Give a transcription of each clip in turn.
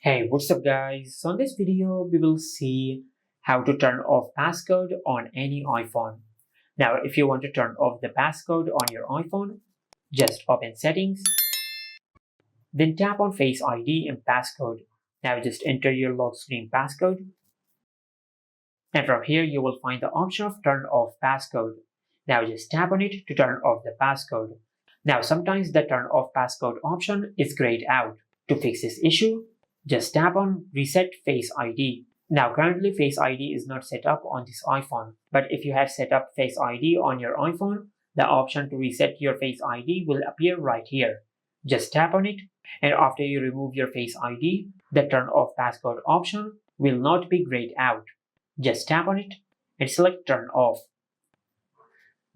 Hey, what's up guys? So in this video, we will see how to turn off passcode on any iPhone. Now, if you want to turn off the passcode on your iPhone, just open settings, then tap on Face ID and passcode. Now just enter your lock screen passcode, and from here you will find the option of turn off passcode. Now just tap on it to turn off the passcode. Now sometimes the turn off passcode option is grayed out. To fix this issue, just tap on Reset Face ID. Now currently Face ID is not set up on this iPhone, but if you have set up Face ID on your iPhone, the option to reset your Face ID will appear right here. Just tap on it, and after you remove your Face ID, the turn off passcode option will not be grayed out. Just tap on it and select turn off.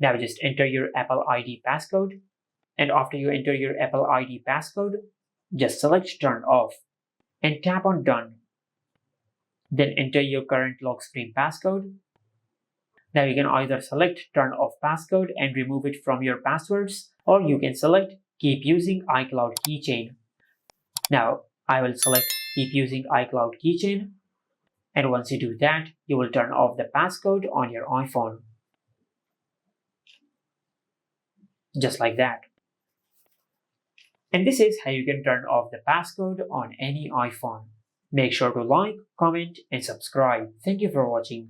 Now just enter your Apple ID passcode, and after you enter your Apple ID passcode, just select turn off and tap on done. Then enter your current lock screen passcode. Now you can either select turn off passcode and remove it from your passwords, or you can select keep using iCloud keychain. Now I will select keep using iCloud keychain, and once you do that, you will turn off the passcode on your iPhone. Just like that. And this is how you can turn off the passcode on any iPhone. Make sure to like, comment, and subscribe. Thank you for watching.